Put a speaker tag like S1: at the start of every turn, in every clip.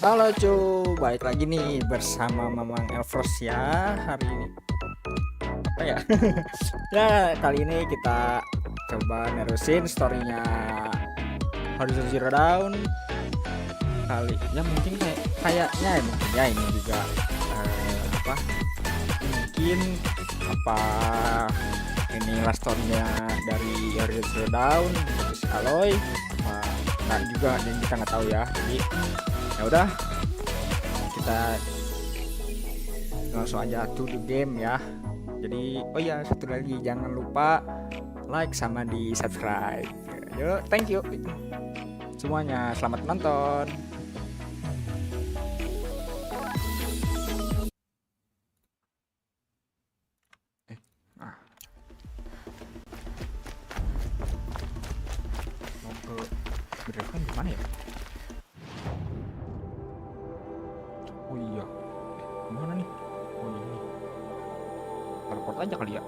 S1: Halo cu, baik lagi nih bersama Mamang Elvros ya hari ini. Apa ya? Ya kali ini kita coba nerusin storynya Horizon Zero Dawn. Kali ya mungkin kayaknya ya mungkin ya ini juga apa? Mungkin apa ini last storynya dari Horizon Zero Dawn terus ALOY apa nggak juga, dan kita nggak tahu ya. Jadi ya udah, kita langsung aja to the game ya. Jadi oh ya, satu lagi jangan lupa like sama di subscribe. Yuk, thank you semuanya, selamat menonton. Mau ke berapa gimana ya? Oh iya, gimana nih? Oh iya nih, teleport aja kali ya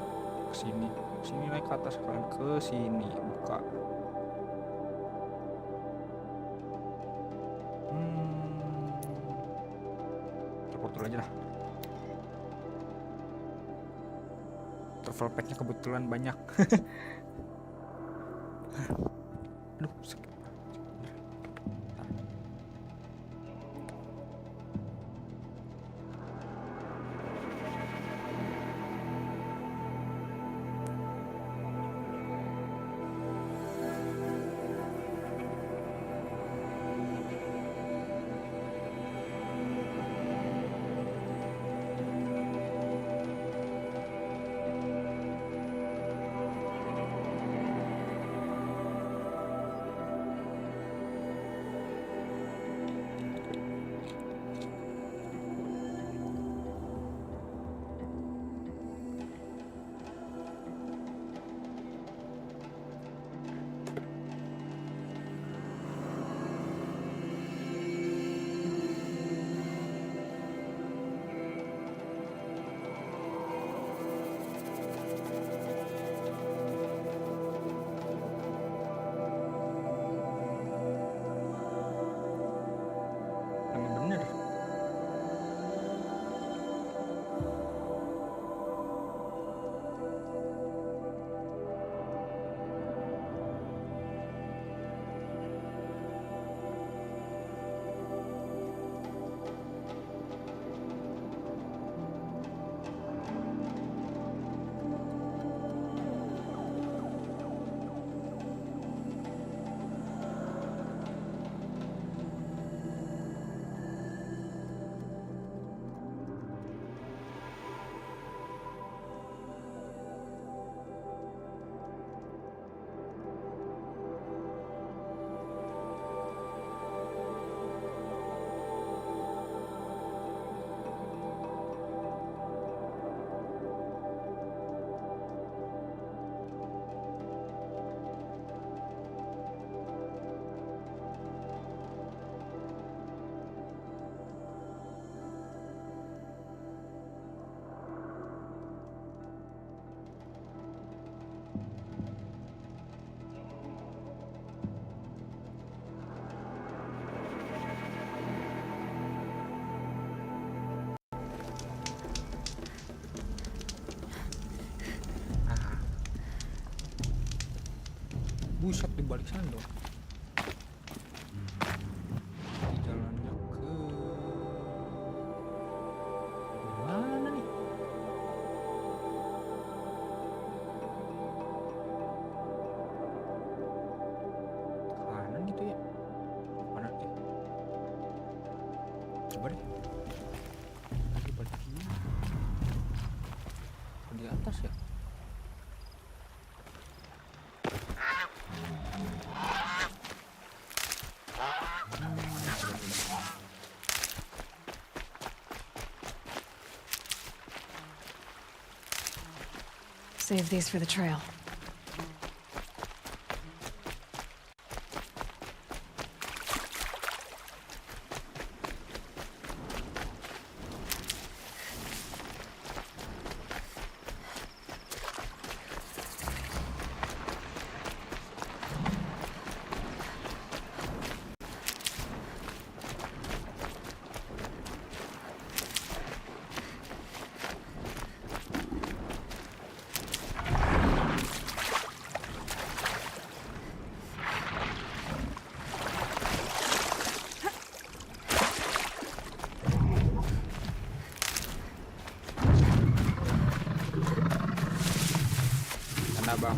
S1: ke sini. Sini naik ke atas, kalian ke sini buka. Teleport dulu aja lah. Travel packnya kebetulan banyak. Aduh, yang bener. Buset, di balik sana dong. Di jalannya ke mana nih? Kanan gitu ya? Mana deh? Coba deh. Lagi balik kiri. Di atas ya?
S2: Save these for the trail.
S1: tanda bang.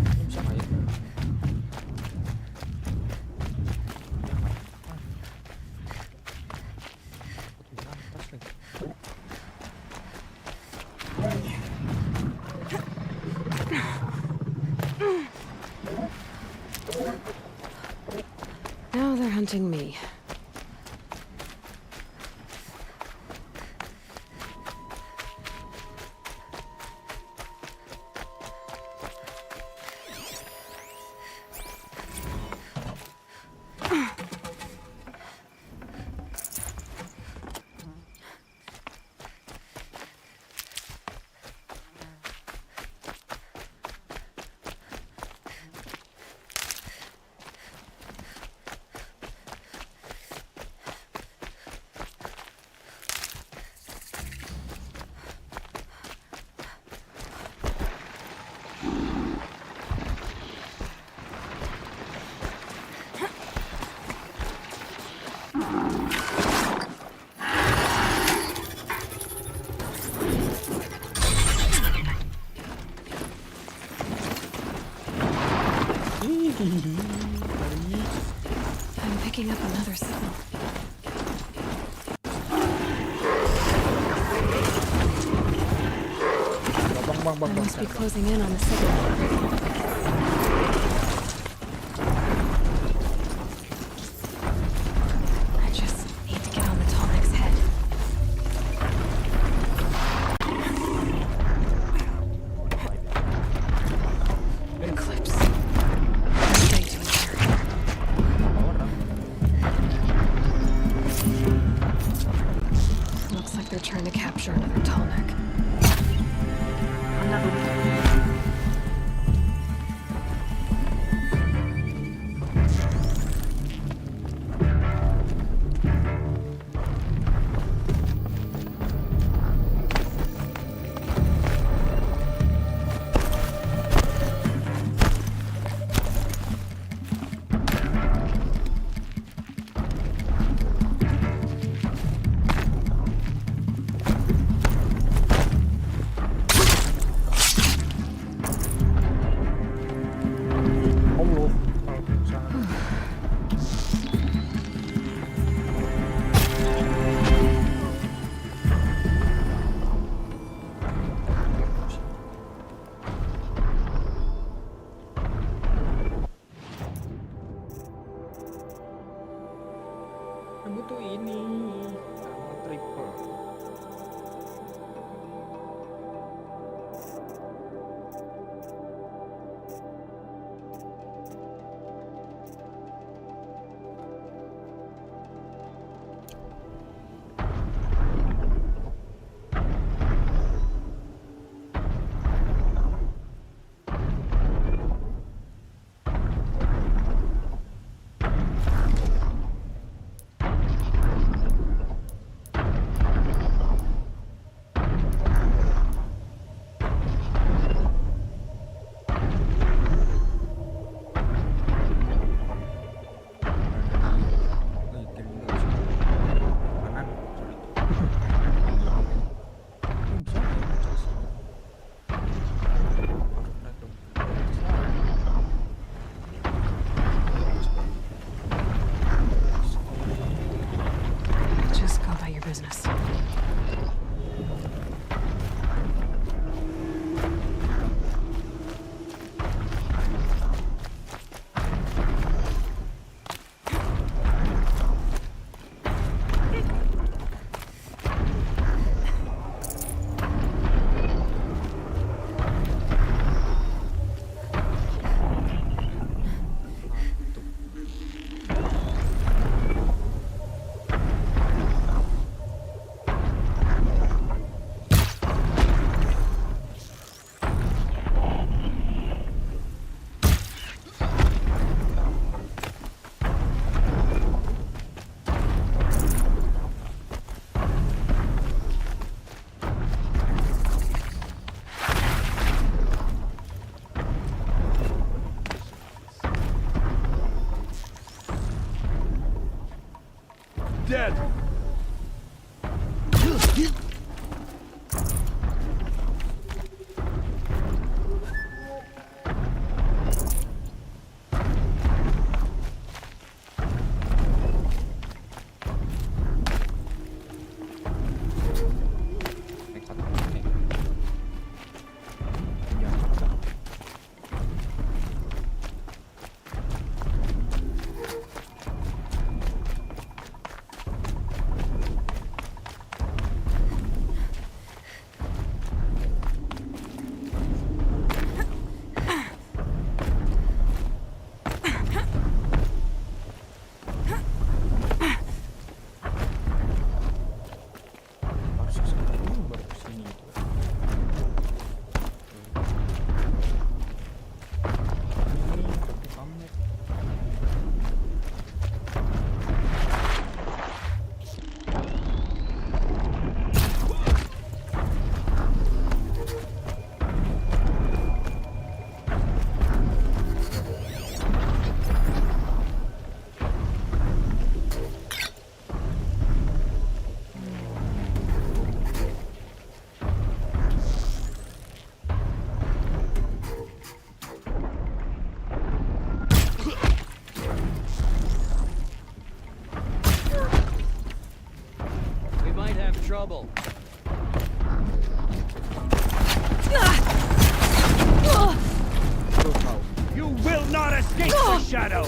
S1: Ini bisa nggak ya?
S2: Now they're hunting me. I'm picking up another signal. I must be closing in on the signal. I just need to get on the Tolmec's head. Eclipse. Way too near. Looks like they're trying to capture another Tolmec.
S1: Butuh ini triple.
S2: Just go about your business.
S3: Dead. have trouble.
S1: Tuh kau.
S3: You will not escape the shadow!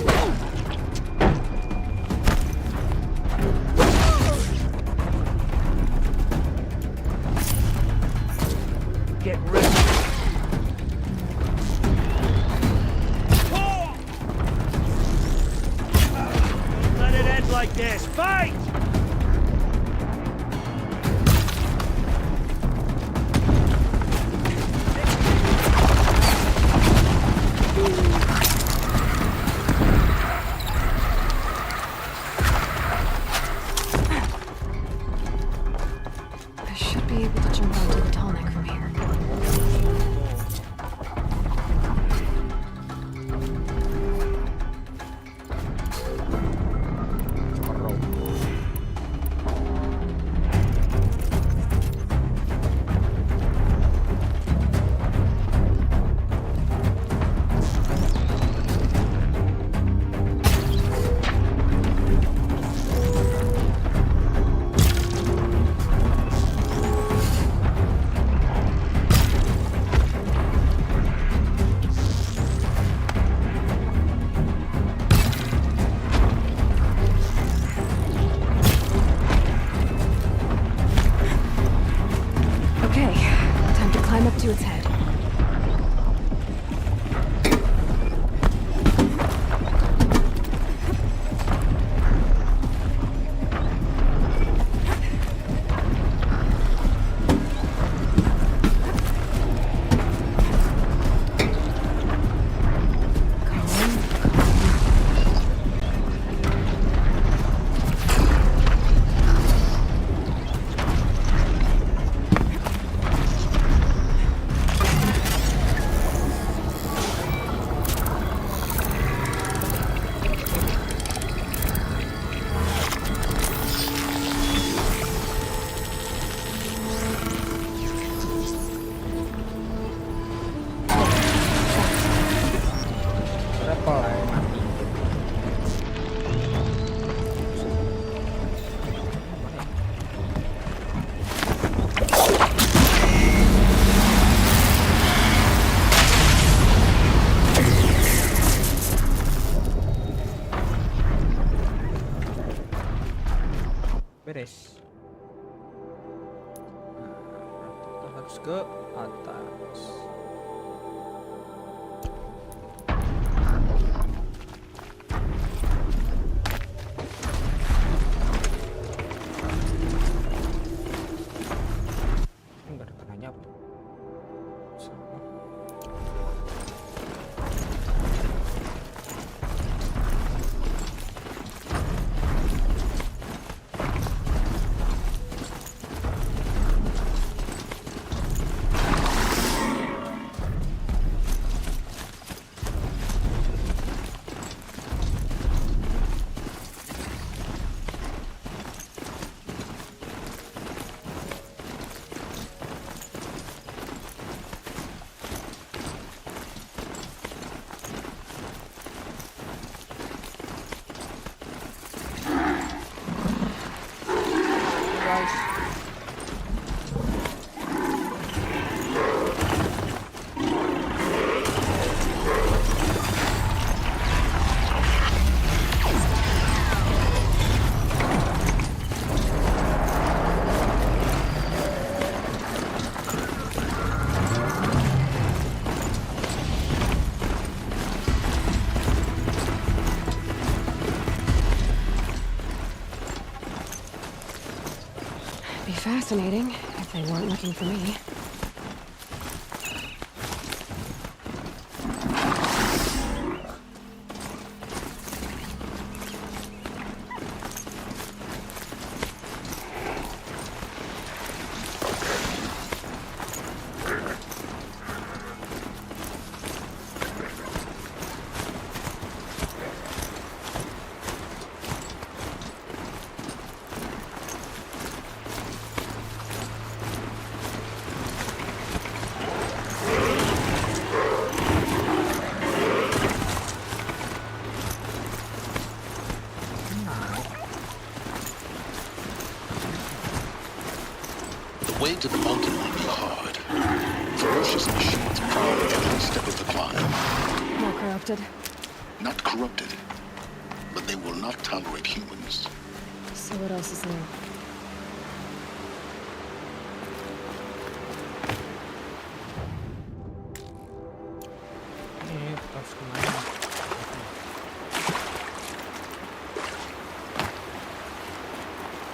S3: Get ready. Let it end like this. Fight!
S2: I should be able to jump onto the tonic from here. Okay, time to climb up to its head.
S1: Level lah ya, mati. Beres. Nah, kita harus ke atas. Enggak ada tanahnya apa? Sama. Guys.
S2: Be fascinating if they weren't looking for me.
S4: way to the mountain will be hard. Ferocious machines prowl every step of the climb.
S2: More corrupted.
S4: Not corrupted, but they will not tolerate humans.
S2: So what else is new?
S1: Ini terus kemana?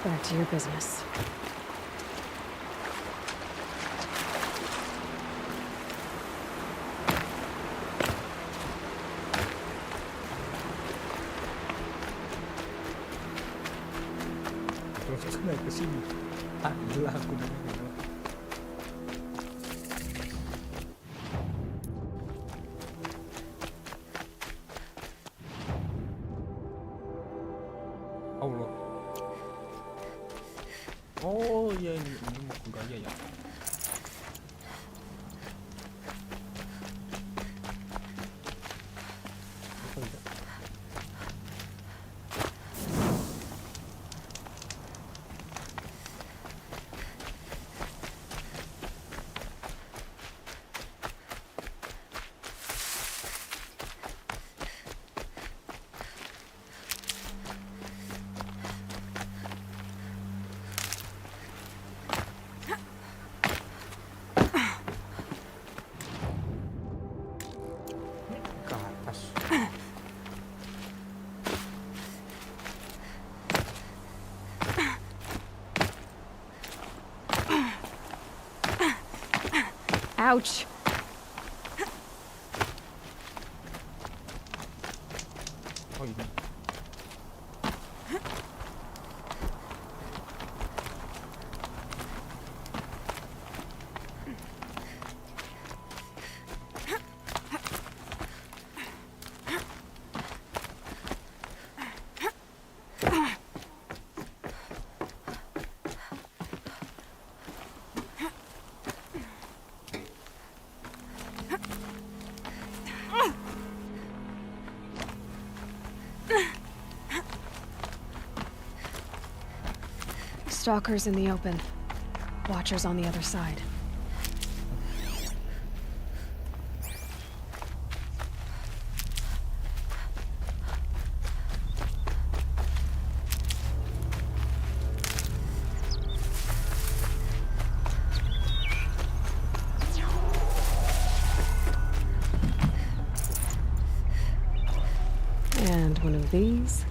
S2: Back to your business.
S1: Terus naik ke sini. Gila aku nanya. Allah. Oh iya ini mau gaya ya. Apa itu? Ke atas.
S2: Ouch!
S1: Oh ini.
S2: Stalkers in the open. Watchers on the other side. And one of these.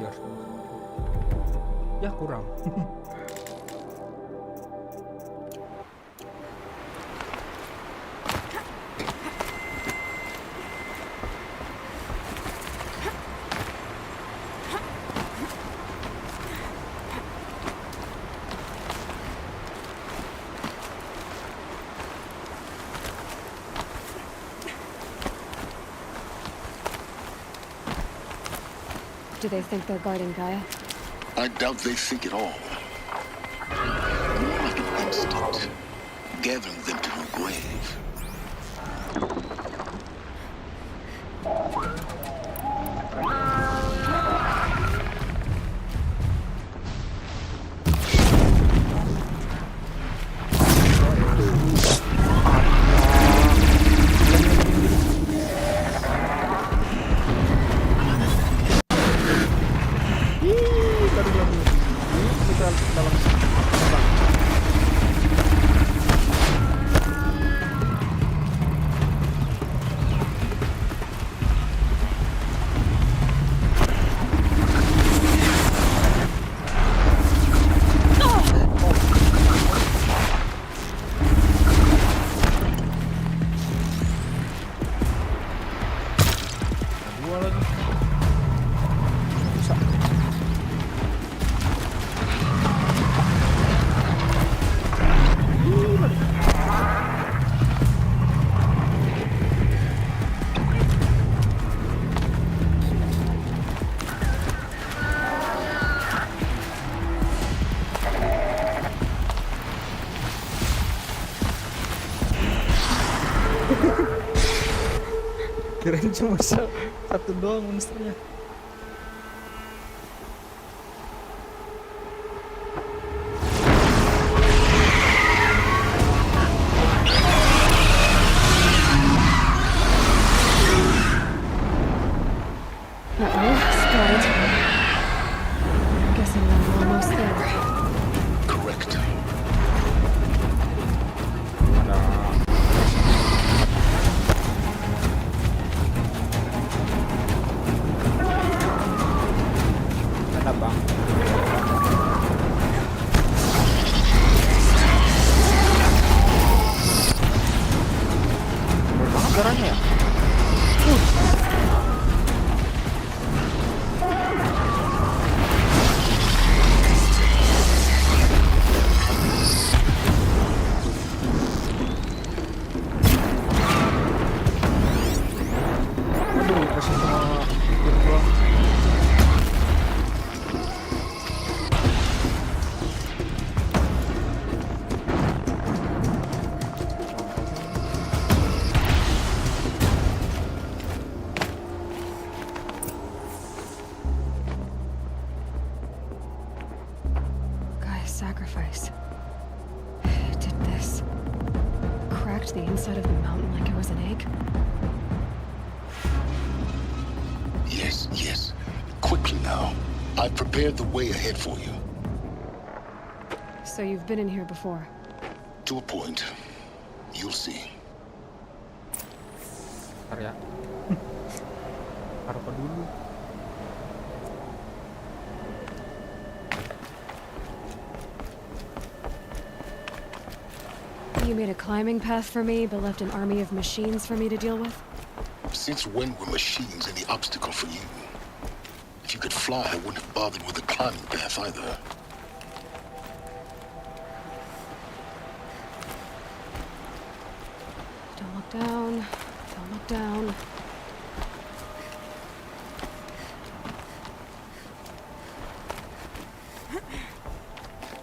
S1: ya? Ya kurang.
S2: Do they think they're guarding Gaia?
S4: I doubt they think at all. More like an instinct, gathering them to her grave.
S1: Kirain cuma satu doang monsternya.
S2: Spotted. Guessing I'm almost there.
S4: Correct.
S1: Ada bang. Banget darahnya ya. Aduh, kasih sama virtual.
S2: Gaia's sacrifice. It did this. Cracked the inside of the mountain like it was an egg.
S4: Yes, yes. Quickly now. I've prepared the way ahead for you.
S2: So you've been in here before.
S4: To a point. You'll see.
S1: Bentar ya. Taruh apa dulu?
S2: You made a climbing path for me, but left an army of machines for me to deal with?
S4: Since when were machines any obstacle for you? If you could fly, I wouldn't have bothered with the climbing path either.
S2: Don't look down. Don't look down.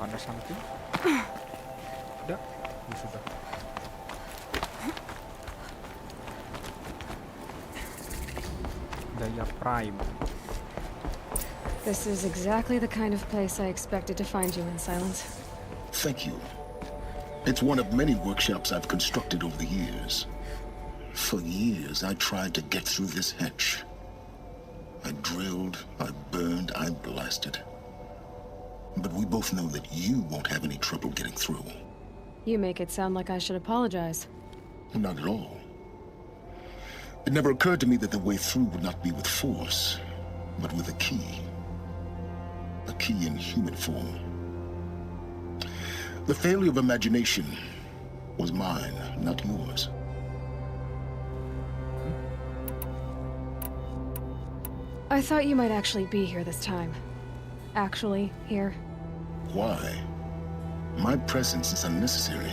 S1: Ada something? Udah, ya sudah. Daya Prime.
S2: This is exactly the kind of place I expected to find you in, Silence.
S4: Thank you. It's one of many workshops I've constructed over the years. For years, I tried to get through this hatch. I drilled, I burned, I blasted. But we both know that you won't have any trouble getting through.
S2: You make it sound like I should apologize.
S4: Not at all. It never occurred to me that the way through would not be with force, but with a key. a key in human form. The failure of imagination was mine, not yours.
S2: I thought you might actually be here this time. Actually, here.
S4: Why? My presence is unnecessary.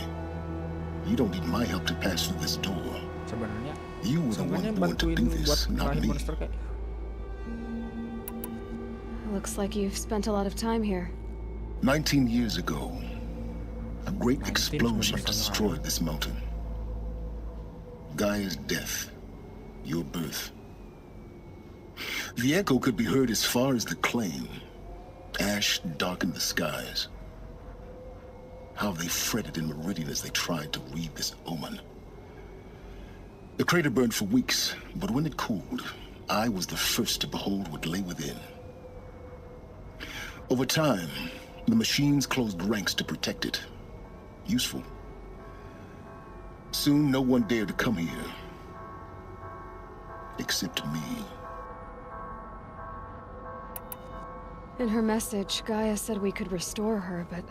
S4: You don't need my help to pass through this door.
S1: Sebenarnya
S4: You were the one born to do
S1: buat
S4: this, not
S1: ngalahin
S4: me.
S1: monster kayak.
S2: Looks like you've spent a lot of time here.
S4: 19 years ago, a great
S1: 19
S4: explosion
S1: sudah
S4: destroyed this mountain. Gaia's death, your birth. The echo could be heard as far as the claim. Ash darkened the skies. How they fretted in Meridian as they tried to read this omen. The crater burned for weeks, but when it cooled, I was the first to behold what lay within. Over time, the machines closed ranks to protect it. Useful. Soon, no one dared to come here. Except me.
S2: In her message, Gaia said we could restore her, but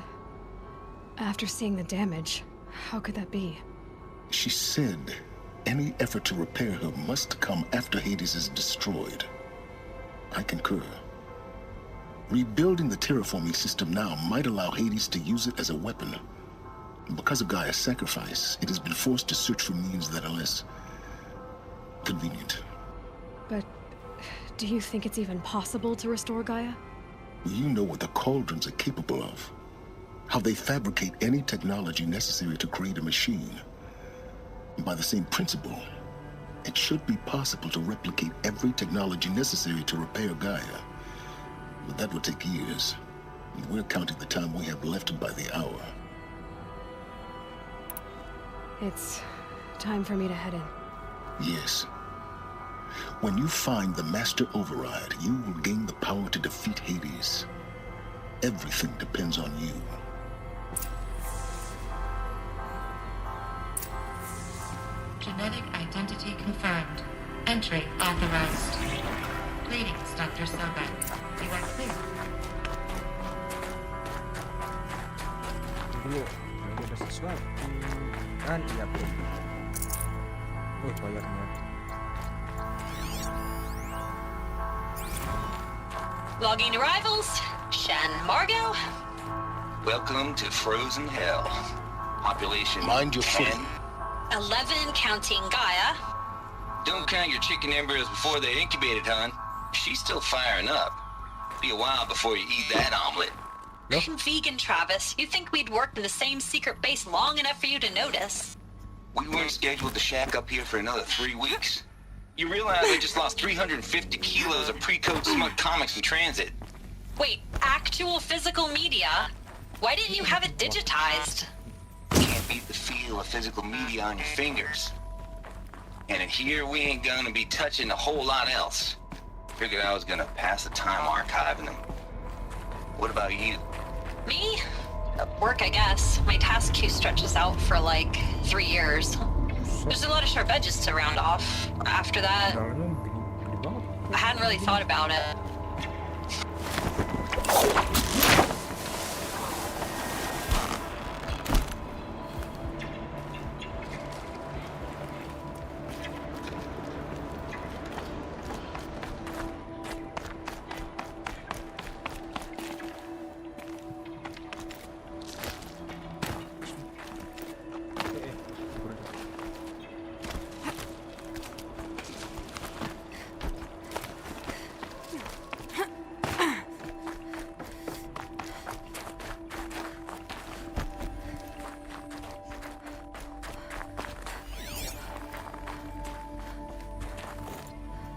S2: after seeing the damage, how could that be?
S4: She said any effort to repair her must come after Hades is destroyed. I concur. Rebuilding the terraforming system now might allow Hades to use it as a weapon. Because of Gaia's sacrifice, it has been forced to search for means that are less convenient.
S2: But do you think it's even possible to restore Gaia?
S4: You know what the cauldrons are capable of. How they fabricate any technology necessary to create a machine. By the same principle, it should be possible to replicate every technology necessary to repair Gaia. But that would take years. And we're counting the time we have left by the hour.
S2: It's time for me to head in.
S4: Yes. When you find the Master Override, you will gain the power to defeat Hades. Everything depends on you.
S5: Genetic identity confirmed. Entry authorized. Greetings, Dr. Sobek. You are clear.
S1: Dulu lagi ada sesuatu kan iya bro. Bayarnya
S6: Logging arrivals. Shan Margot.
S7: Welcome to Frozen Hell. Population
S4: Mind your
S7: 10.
S4: footing.
S6: 11 counting Gaia.
S7: Don't count your chicken embryos before they're incubated, hon. She's still firing up. Be a while before you eat that omelet.
S6: I'm vegan, Travis. You think we'd worked in the same secret base long enough for you to notice?
S7: We weren't scheduled to shack up here for another 3 weeks. You realize I just lost 350 kilos of pre-code smug comics in transit.
S6: Wait, actual physical media? Why didn't you have it digitized?
S7: Can't beat the feel of physical media on your fingers. And in here, we ain't gonna be touching a whole lot else. Figured I was gonna pass the time archiving them. What about you?
S6: Me? Work, I guess. My task queue stretches out for like 3 years. There's a lot of sharp edges to round off. After that,
S1: dalamnya gede banget.
S6: I hadn't really thought about it.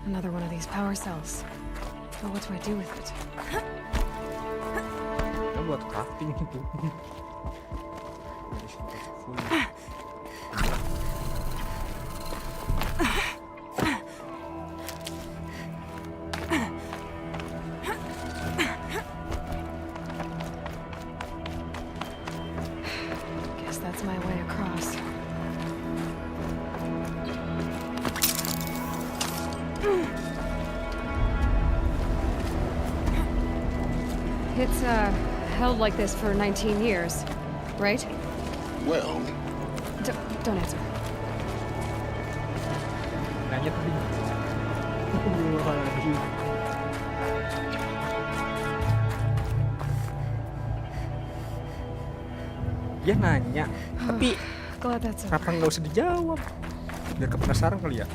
S2: Another one of these power cells. But what do I do with it?
S1: Ya buat crafting gitu.
S2: Guess that's my way across. It's, held like this for 19 years, right?
S4: Well,
S2: Don't answer.
S1: Nanya tadi. Dia nanya, tapi
S2: Glad that's over.
S1: kenapa nggak usah dijawab? Biar kepenasaran kali ya.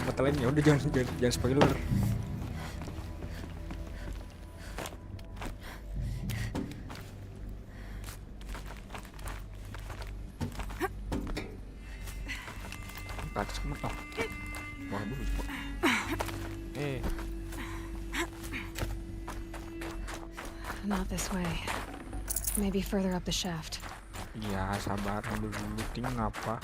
S1: Mata lainnya udah jangan spoiler. Ke atas kemana? Wah, dulu.
S2: Not this way. Maybe further up the shaft.
S1: Ya sabar dulu, ting ngapa?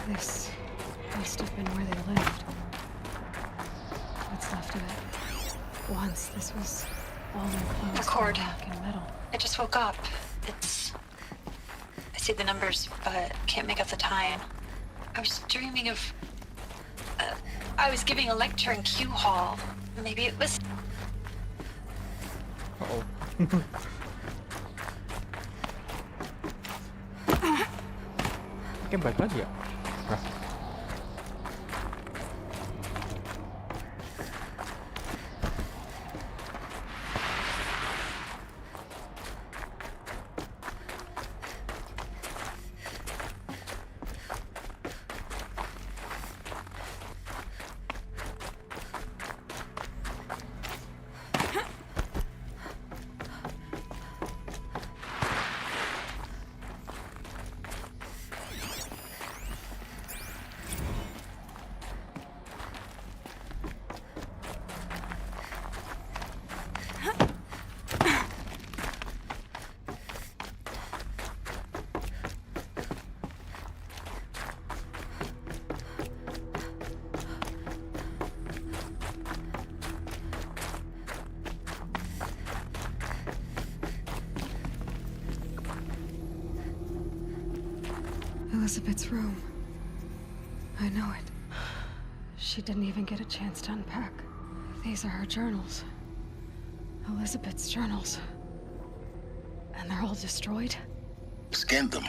S2: This must have been where they lived. What's left of it. Once this was all enclosed
S6: Record.
S2: by rock and metal.
S6: I just woke up. I see the numbers, but can't make out the time. I was dreaming of... I was giving a lecture in Q Hall. Maybe it was...
S1: Oh. Kayak balik lagi ya? Nah.
S2: Elizabeth's room. I know it. She didn't even get a chance to unpack. These are her journals. Elizabeth's journals. And they're all destroyed?
S4: scan them.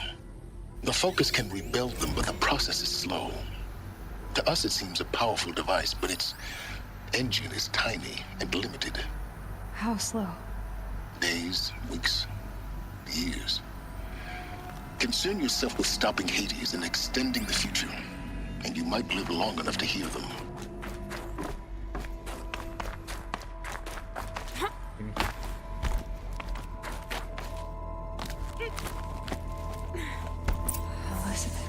S4: The Focus can rebuild them, but the process is slow. To us, it seems a powerful device, but its engine is tiny and limited.
S2: How slow?
S4: Days, weeks, years. Concern yourself with stopping Hades and extending the future, and you might live long enough to hear them.
S2: Elizabeth.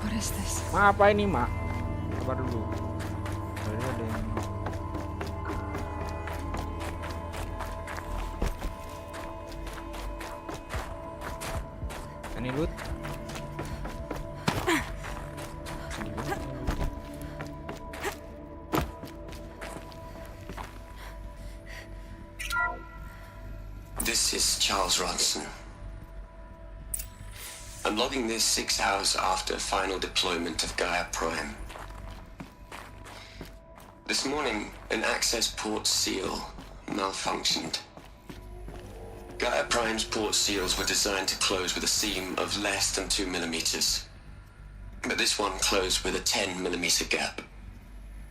S2: What is this?
S1: Ma, apa ini, Ma? Sabar dulu. Tadi ada yang... Ini loot.
S8: This is Charles Ronson. I'm logging this 6 hours after final deployment of Gaia Prime. This morning, an access port seal malfunctioned. Gaia Prime's port seals were designed to close with a seam of less than 2 millimeters. But this one closed with a 10 millimeter gap.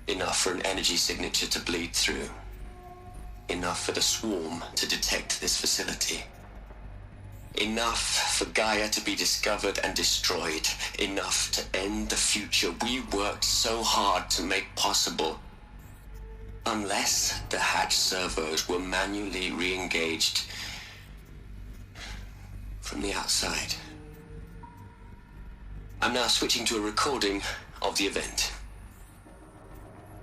S8: Enough for an energy signature to bleed through. Enough for the swarm to detect this facility. Enough for Gaia to be discovered and destroyed. Enough to end the future we worked so hard to make possible. Unless the hatch servos were manually re-engaged from the outside. I'm now switching to a recording of the event.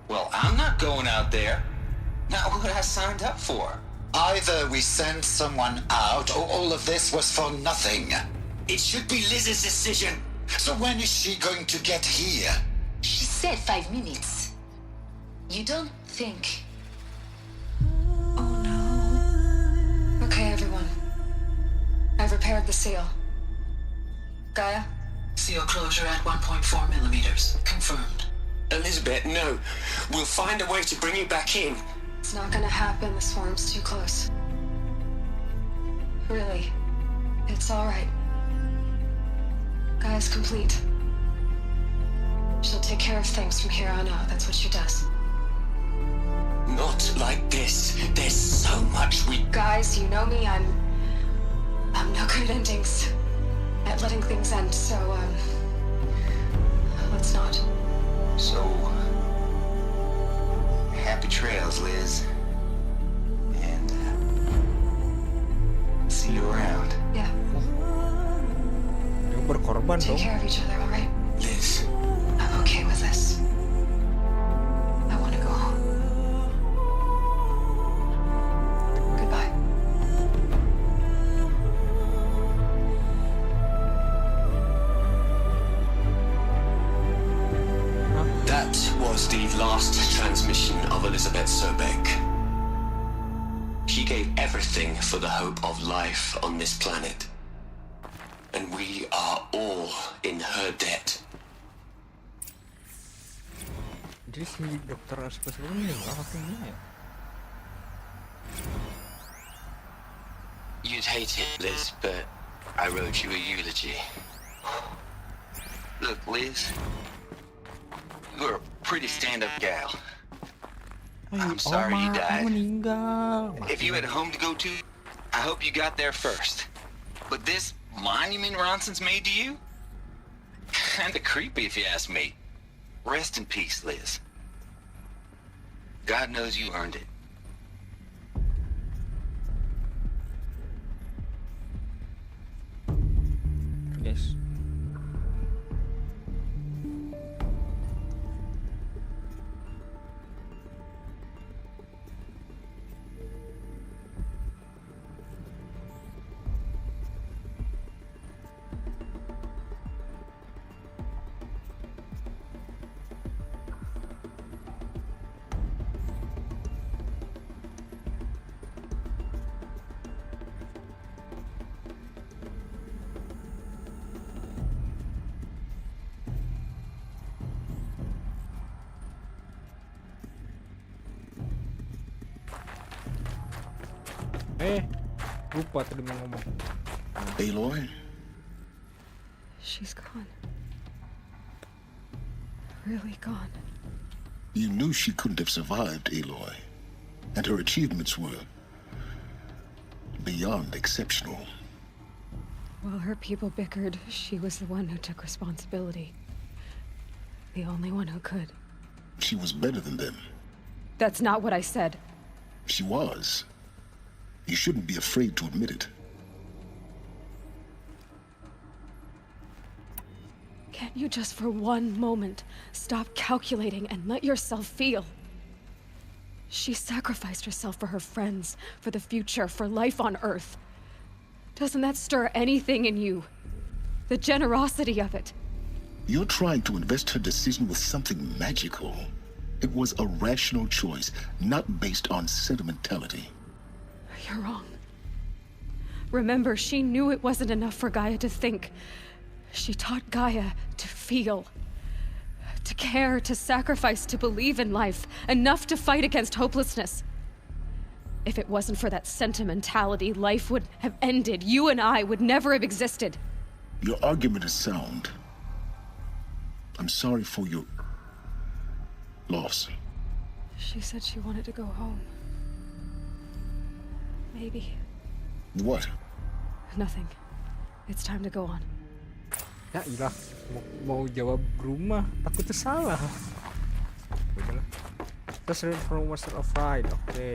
S7: Well, I'm not going out there. Not what I signed up for.
S9: Either we send someone out, or all of this was for nothing. It should be Liz's decision. So when is she going to get here?
S5: She said 5 minutes. You don't think...
S2: Oh no. Okay, everyone. I've repaired the seal. Gaia?
S9: Seal closure at 1.4 millimeters. Confirmed.
S8: Elizabeth, no. We'll find a way to bring you back in.
S2: It's not gonna happen. The swarm's too close. Really. It's alright. Gaia's complete. She'll take care of things from here on out. That's what she does.
S8: Not like this. There's so much we...
S2: Guys, you know me. I'm no good at endings. At letting things end, so, let's not.
S7: So, happy trails, Liz. And, see you around.
S2: Yeah.
S1: Dia berkorban
S2: Take
S1: dong.
S2: care of each other, alright?
S8: Liz,
S2: I'm okay with this. I want to go home. Goodbye.
S8: that was the last transmission of Elizabeth Sobek. She gave everything for the hope of life on this planet. And we are all in her debt.
S1: Jadi si dokter spesial ini meninggal apa enggak ya?
S7: You'd hate it, Liz, but I wrote you a eulogy. Look, Liz, you're a pretty stand-up gal. I'm sorry you died.
S1: Meninggal.
S7: If you had a home to go to, I hope you got there first. But this monument Ronson's made to you? Kinda creepy if you ask me. Rest in peace, Liz. God knows you earned it.
S1: Guys. Lupa tadi mau ngomong.
S4: Aloy?
S2: She's gone. Really gone.
S4: You knew she couldn't have survived, Aloy. And her achievements were beyond exceptional.
S2: While her people bickered, she was the one who took responsibility. The only one who could.
S4: She was better than them.
S2: That's not what I said.
S4: She was. You shouldn't be afraid to admit it.
S2: Can't you just for one moment stop calculating and let yourself feel? She sacrificed herself for her friends, for the future, for life on Earth. Doesn't that stir anything in you? The generosity of it.
S4: You're trying to invest her decision with something magical. It was a rational choice, not based on sentimentality.
S2: You're wrong. Remember, she knew it wasn't enough for Gaia to think. She taught Gaia to feel. To care, to sacrifice, to believe in life. Enough to fight against hopelessness. If it wasn't for that sentimentality, life would have ended. You and I would never have existed.
S4: Your argument is sound. I'm sorry for your loss.
S2: She said she wanted to go home. Maybe.
S4: What?
S2: Nothing. It's time to go on.
S1: Ya ilah, mau jawab rumah, takutnya salah. Udahlah. Just learn from Master of Ride, oke.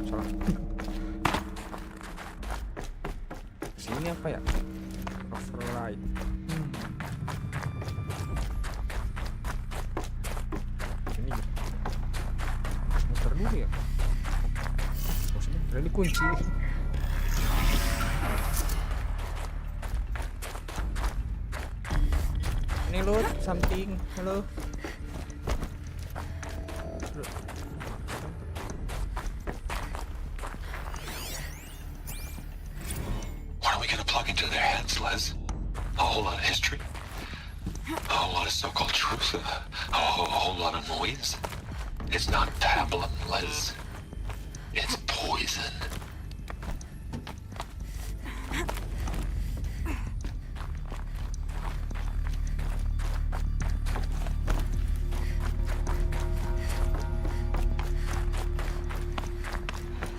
S1: Salah. Sini apa ya? Override. Ini gitu. Udah dikunci. Ini loot something. Halo.
S10: What are we gonna plug into their heads, Les? A whole lot of history? A whole lot of so-called truth? A whole lot of noise? It's not pablum, Les. It's poison.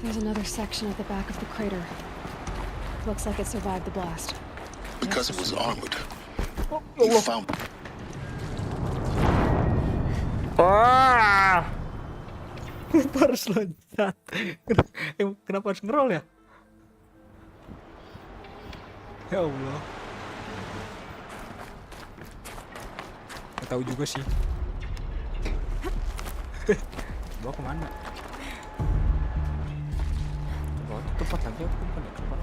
S2: There's another section at the back of the crater. Looks like it survived the blast.
S4: Because it was armored.
S1: Oh,
S4: You found
S1: wah. Harus loncat. Kenapa harus ngerol ya? Ya Allah. Gak tahu juga sih. Bawa kemana? Bawa ke tempat lagi aku bukan ya tempat.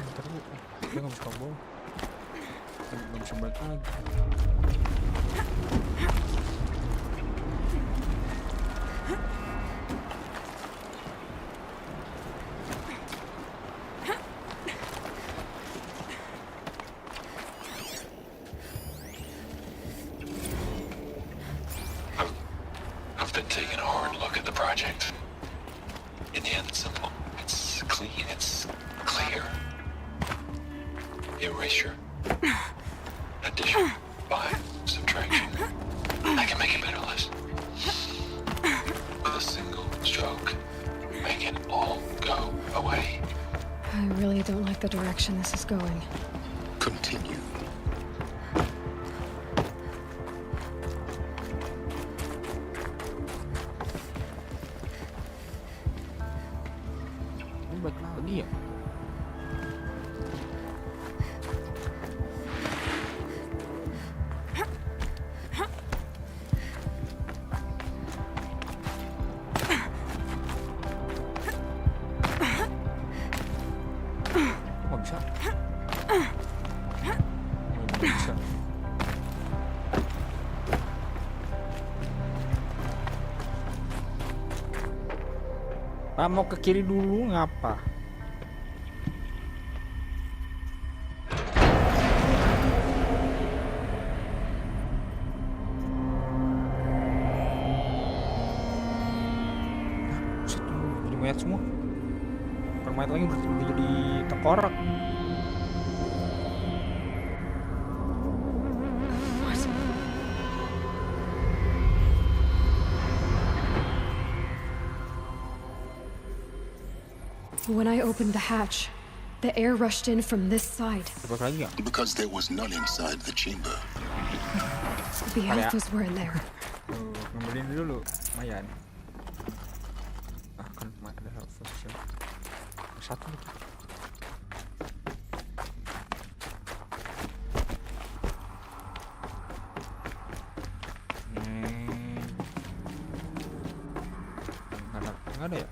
S1: Ntar dulu. Dia nggak bisa bawa. Nggak bisa balik lagi.
S10: I've been taking a hard look at the project. In the end, it's simple. It's clean. It's clear. Erasure. Addition. By subtraction. I can make it better, Les. With a single stroke. Make it all go away.
S2: I really don't like the direction this is going.
S4: continue.
S1: Ini balik lagi ya? Nggak bisa. Nggak bisa. Pak mau ke kiri dulu ngapa? Buset, jadi mayat semua. Bukan mayat lagi, berarti udah jadi tengkorak.
S2: When I opened the hatch, the air rushed in from this side.
S1: Balik lagi ya?
S4: Because there was none inside the chamber.
S2: The alphas were in there.
S1: Tuh, ngambilin dulu, lumayan. Ah kan ada alpha shell. Satu lagi. Nggak ada ya?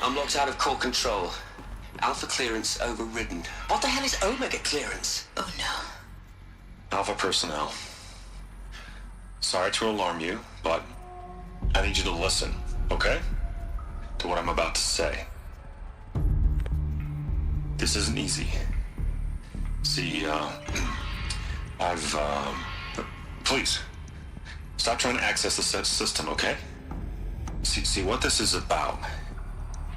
S8: I'm locked out of core control. Alpha clearance overridden. What the hell is Omega clearance?
S5: Oh no.
S10: Alpha personnel. Sorry to alarm you, but I need you to listen, okay? To what I'm about to say. This isn't easy. See, please, stop trying to access the system, okay? See, what this is about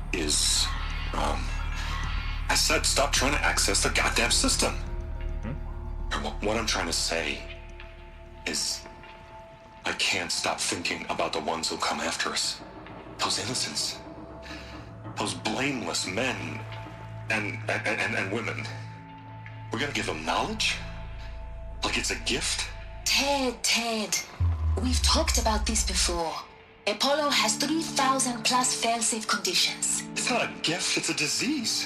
S10: is, I said stop trying to access the goddamn system. What I'm trying to say is I can't stop thinking about the ones who come after us. Those innocents. Those blameless men and women. We're gonna give them knowledge? Like it's a gift?
S5: Ted, we've talked about this before. Apollo has 3,000 plus fail-safe conditions.
S10: It's not a gift, it's a disease.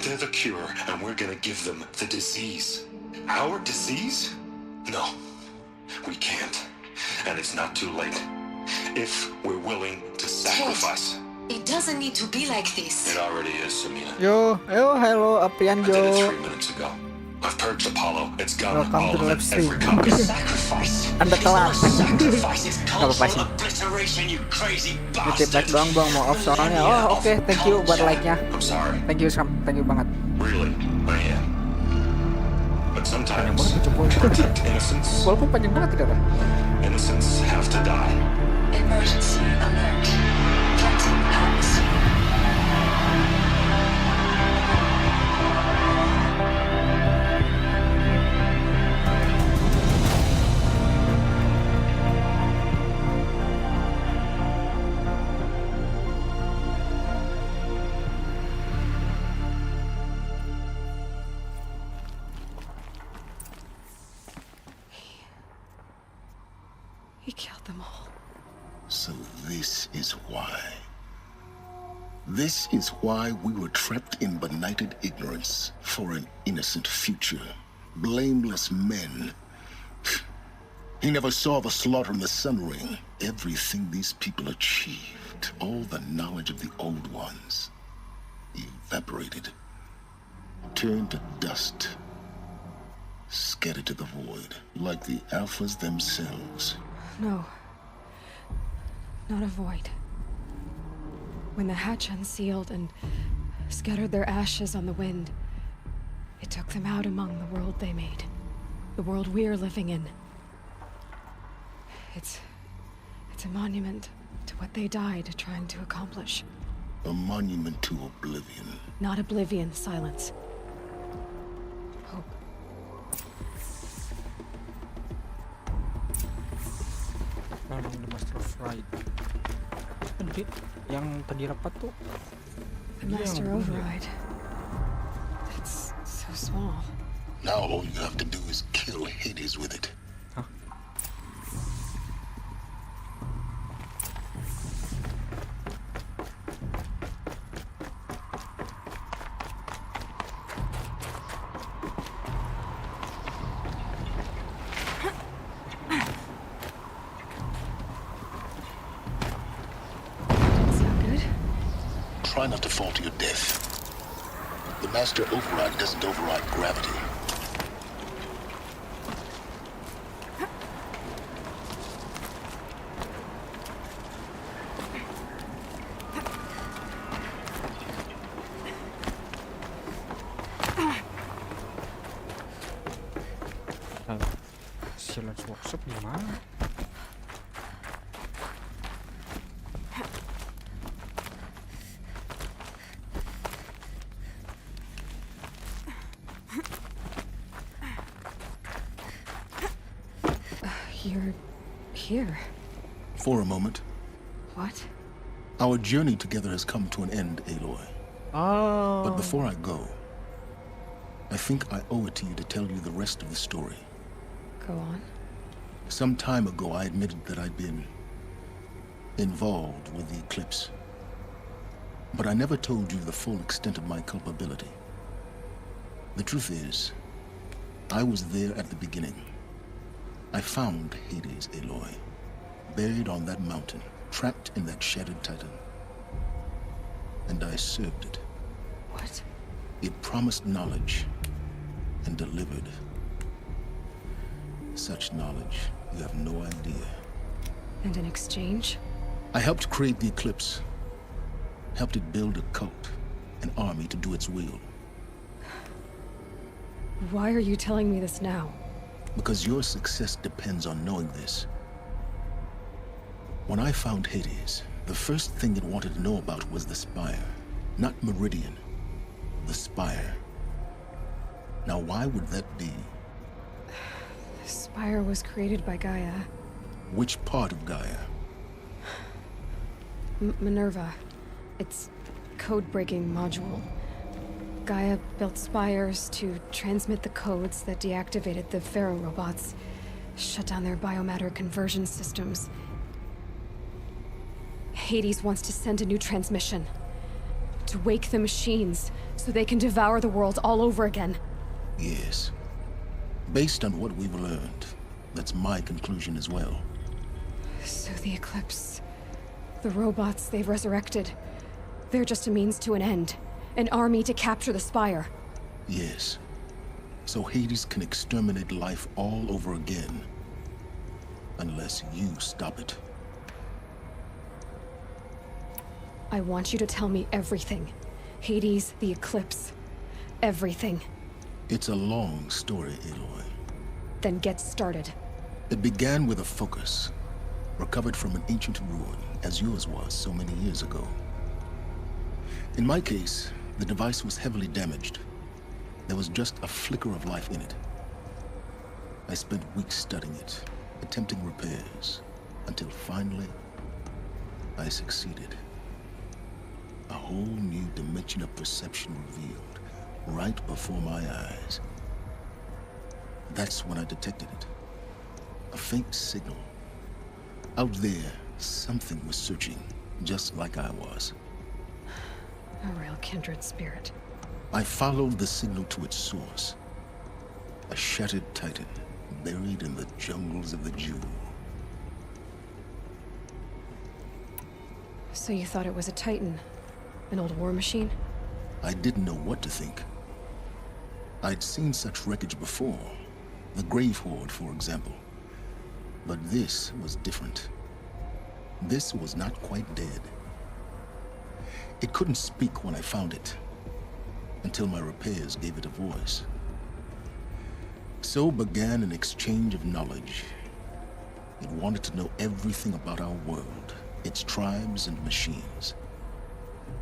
S10: They're the cure, and we're gonna give them the disease. Our disease? No. We can't. And it's not too late. If we're willing to sacrifice.
S5: It doesn't need to be like this.
S10: It already is, Samina.
S1: Yo, hello, Aprian
S10: I did it
S1: yo.
S10: 3 minutes ago. I've purged Apollo. It's gone.
S1: Welcome
S10: all
S1: to the
S10: of
S1: live
S10: it.
S1: stream.
S10: Every copy.
S9: Sacrifice.
S1: Anda kelas.
S9: Sacrifice is
S1: Gak apa-apa sih.
S9: cultural obliteration, you crazy
S1: Nitip like
S9: bastard.
S1: doang bang, mau off soalnya. Oh oke, thank you buat like-nya.
S10: I'm sorry.
S1: Thank you banget.
S10: Really, I am. But sometimes
S1: Banget,
S10: to
S1: coba.
S10: protect innocence,
S1: Walaupun panjang banget tidak ada.
S10: innocents have to die.
S5: Emergency alert. Planting atmosphere.
S2: He killed them all.
S4: So this is why. This is why we were trapped in benighted ignorance for an innocent future. Blameless men. He never saw the slaughter in the Sun Ring. Everything these people achieved, all the knowledge of the old ones, evaporated, turned to dust, scattered to the void, like the Alphas themselves.
S2: No. Not a void. When the hatch unsealed and scattered their ashes on the wind, it took them out among the world they made. The world we're living in. It's a monument to what they died trying to accomplish.
S4: A monument to oblivion.
S2: Not oblivion, silence. Hope.
S1: Following the Master of Right. Yang tadi rapat tuh.
S2: The Master Override. That's so small.
S4: Now all you have to do is kill Hades with it.
S1: Hah?
S2: Is that good?
S4: Try not to fall to your death. The Master Override doesn't override gravity.
S1: Silence workshop gimana?
S2: You're here.
S4: For a moment,
S2: What?
S4: our journey together has come to an end, Aloy.
S1: Oh.
S4: But before I go, I think I owe it to you to tell you the rest of the story.
S2: Go on.
S4: Some time ago, I admitted that I'd been involved with the eclipse. But I never told you the full extent of my culpability. The truth is, I was there at the beginning. I found Hades, Aloy, buried on that mountain, trapped in that shattered titan. And I served it.
S2: What?
S4: It promised knowledge and delivered. Such knowledge, you have no idea.
S2: And in exchange?
S4: I helped create the eclipse. Helped it build a cult, an army to do its will.
S2: Why are you telling me this now?
S4: Because your success depends on knowing this. When I found Hades, the first thing it wanted to know about was the Spire. Not Meridian. The Spire. Now why would that be?
S2: The Spire was created by Gaia.
S4: Which part of Gaia?
S2: Minerva. It's code-breaking module. Gaia built spires to transmit the codes that deactivated the Pharaoh robots, shut down their biomatter conversion systems. Hades wants to send a new transmission. To wake the machines, so they can devour the world all over again.
S4: Yes. Based on what we've learned, That's my conclusion as well.
S2: So the Eclipse, the robots they've resurrected, they're just a means to an end. An army to capture the Spire.
S4: Yes. So Hades can exterminate life all over again. Unless you stop it.
S2: I want you to tell me everything. Hades, the Eclipse, everything.
S4: It's a long story, Aloy.
S2: Then get started.
S4: It began with a focus, recovered from an ancient ruin, as yours was so many years ago. In my case, the device was heavily damaged. There was just a flicker of life in it. I spent weeks studying it, attempting repairs, until finally, I succeeded. A whole new dimension of perception revealed, right before my eyes. That's when I detected it. A faint signal. Out there, something was searching, just like I was.
S2: A real kindred spirit.
S4: I followed the signal to its source. A shattered titan, buried in the jungles of the Juga.
S2: So you thought it was a titan? An old war machine?
S4: I didn't know what to think. I'd seen such wreckage before. The Grave Horde, for example. But this was different. This was not quite dead. It couldn't speak when I found it, until my repairs gave it a voice. So began an exchange of knowledge. It wanted to know everything about our world, its tribes and machines.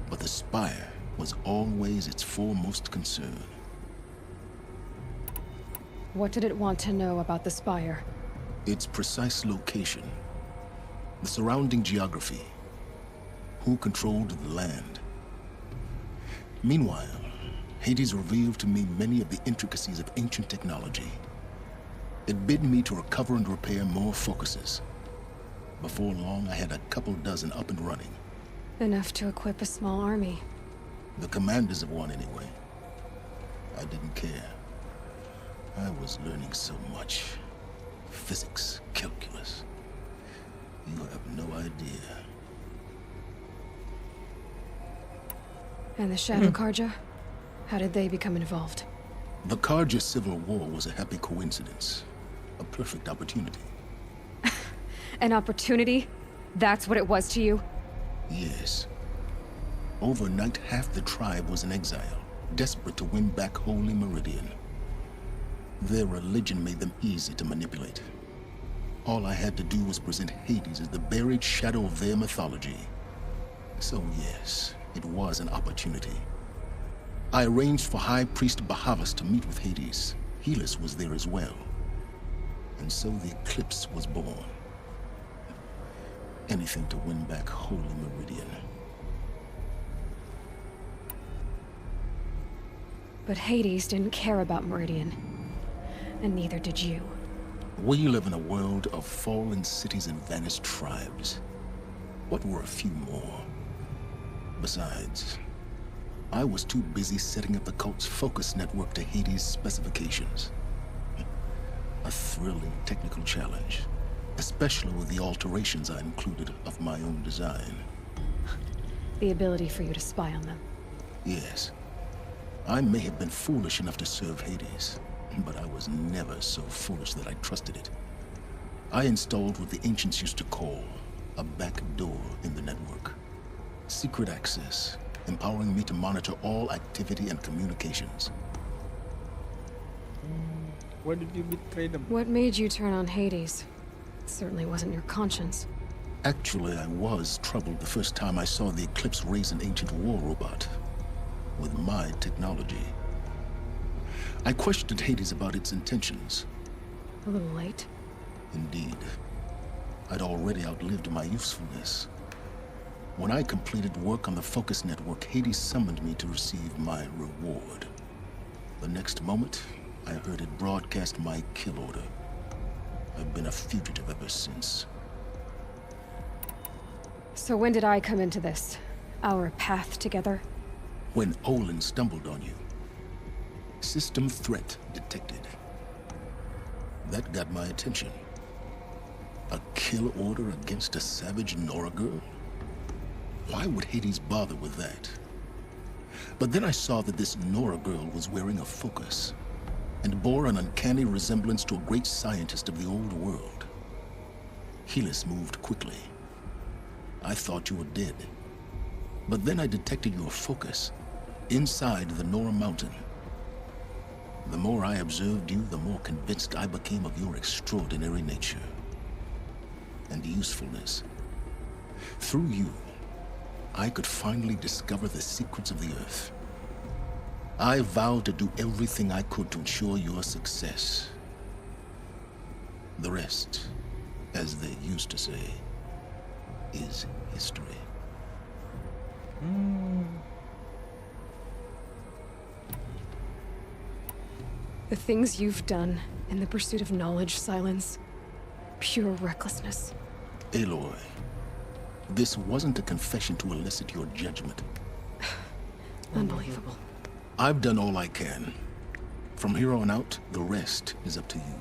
S4: But the Spire was always its foremost concern.
S2: What did it want to know about the Spire?
S4: Its precise location, the surrounding geography, who controlled the land. Meanwhile, Hades revealed to me many of the intricacies of ancient technology. It bid me to recover and repair more focuses. Before long, I had a couple dozen up and running.
S2: Enough to equip a small army.
S4: The commanders of one, anyway. I didn't care. I was learning so much. Physics, calculus. You have no idea.
S2: And the Shadow Karja? How did they become involved?
S4: The Karja Civil War was a happy coincidence. A perfect opportunity.
S2: An opportunity? That's what it was to you?
S4: Yes. Overnight, half the tribe was in exile, desperate to win back Holy Meridian. Their religion made them easy to manipulate. All I had to do was present Hades as the buried shadow of their mythology. So yes, it was an opportunity. I arranged for High Priest Bahavas to meet with Hades. Helis was there as well. And so the Eclipse was born. Anything to win back Holy Meridian.
S2: But Hades didn't care about Meridian. And neither did you.
S4: We live in a world of fallen cities and vanished tribes. What were a few more? Besides, I was too busy setting up the cult's focus network to Hades' specifications. A thrilling technical challenge, especially with the alterations I included of my own design.
S2: The ability for you to spy on them.
S4: Yes. I may have been foolish enough to serve Hades, but I was never so foolish that I trusted it. I installed what the ancients used to call a back door in the network. Secret access, empowering me to monitor all activity and communications.
S1: Why did you betray them?
S2: What made you turn on Hades? It certainly wasn't your conscience.
S4: Actually, I was troubled the first time I saw the Eclipse raise an ancient war robot. With my technology. I questioned Hades about its intentions.
S2: A little late.
S4: Indeed. I'd already outlived my usefulness. When I completed work on the focus network, Hades summoned me to receive my reward. The next moment, I heard it broadcast my kill order. I've been a fugitive ever since.
S2: So when did I come into this? Our path together?
S4: When Olin stumbled on you. System threat detected. That got my attention. kill order against a savage Nora girl? Why would Hades bother with that? But then I saw that this Nora girl was wearing a focus and bore an uncanny resemblance to a great scientist of the old world. Helis moved quickly. I thought you were dead. But then I detected your focus inside the Nora mountain. The more I observed you, the more convinced I became of your extraordinary nature and usefulness. Through you, I could finally discover the secrets of the Earth. I vowed to do everything I could to ensure your success. The rest, as they used to say, is history.
S2: The things you've done in the pursuit of knowledge, Silence, pure recklessness.
S4: Aloy, this wasn't a confession to elicit your judgment.
S2: Unbelievable.
S4: I've done all I can. From here on out, the rest is up to you.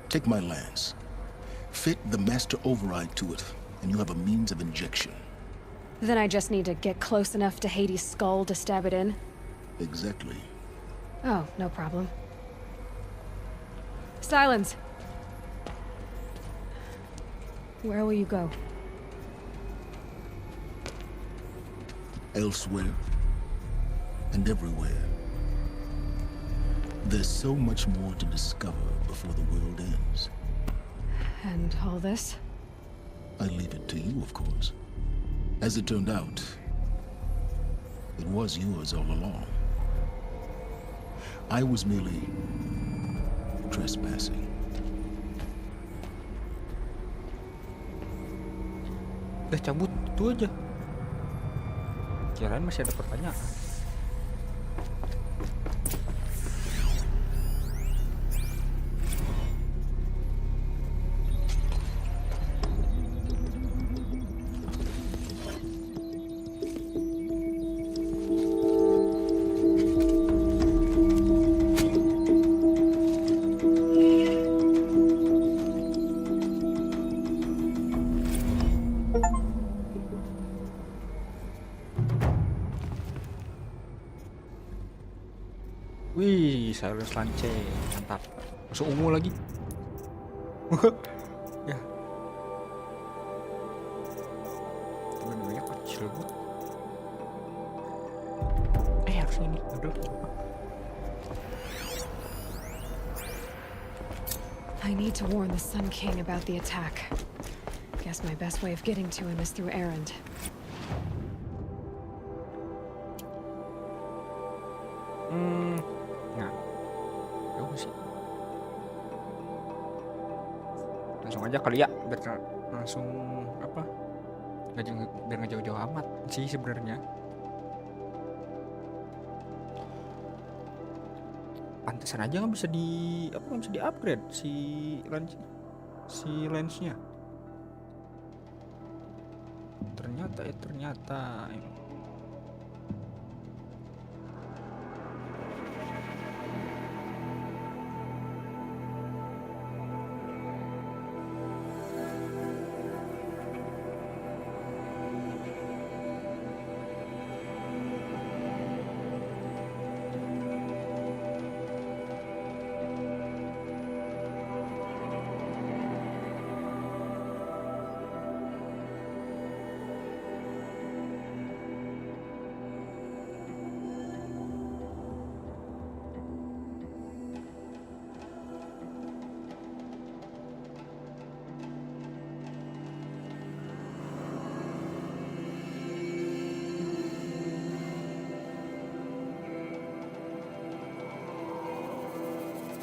S4: Take my lance. Fit the master override to it, and you have a means of injection.
S2: Then I just need to get close enough to Hades' skull to stab it in?
S4: Exactly.
S2: Oh, no problem. Silence! Where will you go?
S4: Elsewhere and everywhere. There's so much more to discover before the world ends.
S2: And all this?
S4: I leave it to you, of course. As it turned out, it was yours all along. I was merely trespassing.
S1: Udah cabut itu aja. Kirain masih ada pertanyaan. Wih, silence lanceng, mantap. Masuk ungu lagi. Ya. Temen-temennya kecil bu. Harus ini. Aduh.
S2: I need to warn the Sun King about the attack. Guess my best way of getting to him is through Erend.
S1: Langsung aja kali ya, biar langsung apa? Biar nggak jauh-jauh amat sih sebenarnya. Pantesan aja nggak bisa di upgrade si lensnya. Ternyata.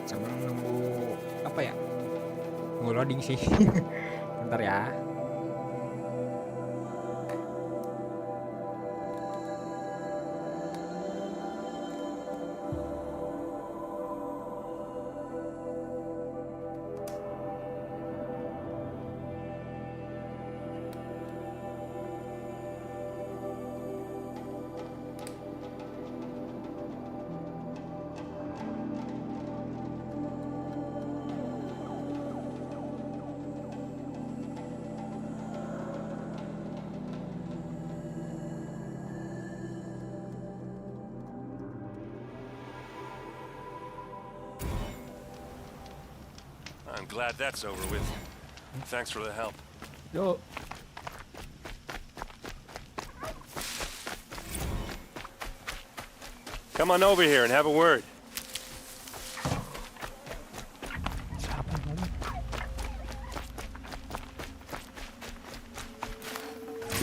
S1: Sambil nunggu apa ya? Nunggu loading sih. Bentar ya.
S11: glad that's over with. Thanks for the help.
S1: Yo.
S11: Come on over here and have a word.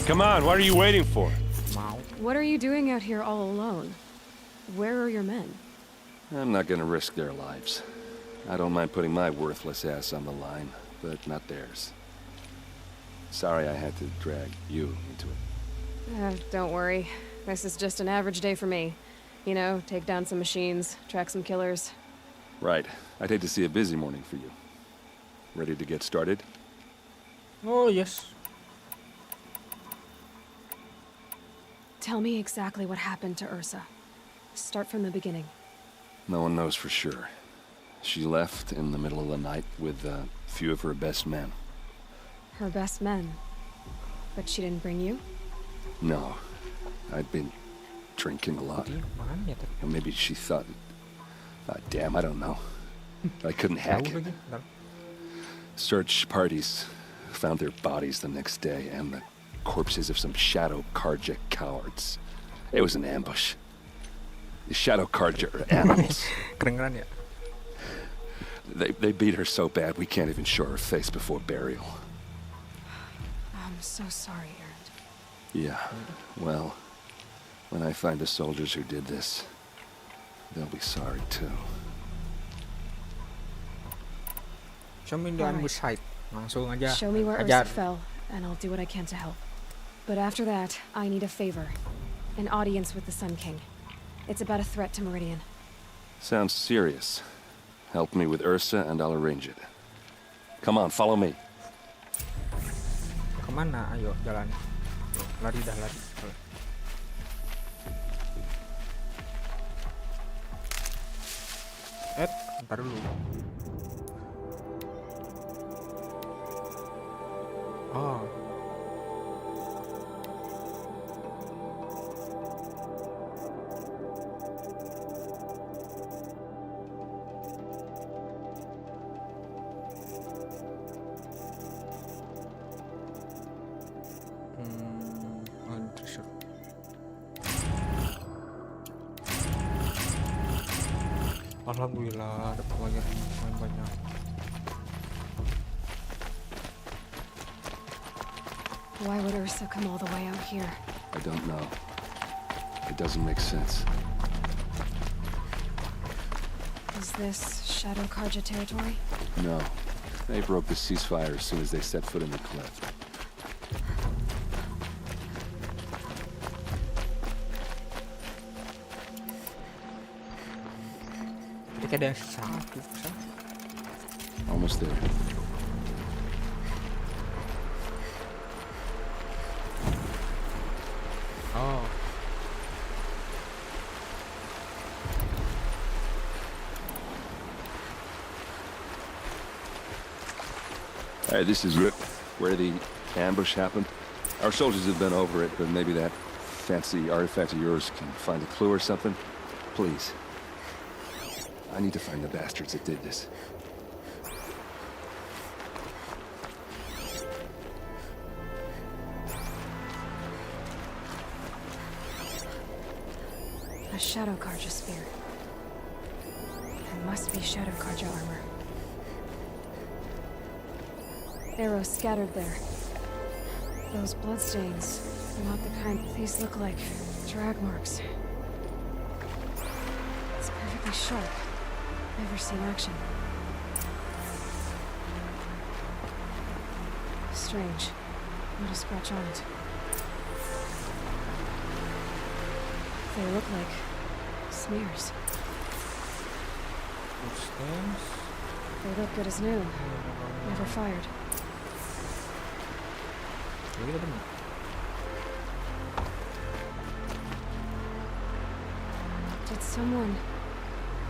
S11: Come on, what are you waiting for?
S1: Mau.
S2: What are you doing out here all alone? Where are your men?
S11: I'm not gonna risk their lives. I don't mind putting my worthless ass on the line, but not theirs. Sorry I had to drag you into it.
S2: Don't worry. This is just an average day for me. You know, take down some machines, track some killers.
S11: Right. I'd hate to see a busy morning for you. Ready to get started?
S1: Oh yes.
S2: Tell me exactly what happened to Ursa. Start from the beginning.
S11: No one knows for sure. She left in the middle of the night with a few of her best men.
S2: Her best men? But she didn't bring you?
S11: No. I'd been drinking a lot. Or maybe she thought... damn, I don't know. I couldn't hack it. Search parties found their bodies the next day and the corpses of some Shadow Karja cowards. It was an ambush. The Shadow Karja are animals.
S1: Keren-keren ya.
S11: They beat her so bad we can't even show her face before burial.
S2: I'm so sorry, Erend.
S11: Yeah, well, when I find the soldiers who did this, they'll be sorry too.
S1: Show me the ambush site. Langsung aja.
S2: Show me where
S1: ajar.
S2: Ursa fell, and I'll do what I can to help. But after that, I need a favor. An audience with the Sun King. It's about a threat to Meridian.
S11: Sounds serious. Help me with Ursa and I'll arrange it. Come on, follow me.
S1: Kemana? Ayo jalan. Lari dah lari. Ntar dulu. Oh. Treasure. Alhamdulillah dapat banyak.
S2: Why would Ursa come all the way out here?
S11: I don't know. It doesn't make sense.
S2: Is this Shadow Karja territory?
S11: No. They broke the ceasefire as soon as they set foot in the cliff.
S1: Ada satu.
S11: Almost there.
S1: Oh.
S11: Alright, this is where the ambush happened. Our soldiers have been over it, but maybe that fancy artifact of yours can find a clue or something. Please. I need to find the bastards that did this.
S2: A Shadow Karja spear. It must be Shadow Karja armor. Arrows scattered there. Those bloodstains are not the kind these look like. Drag marks. It's perfectly sharp. Never seen action. Strange. Not a scratch on it. They look like smears. They look good as new. Never fired. Did someone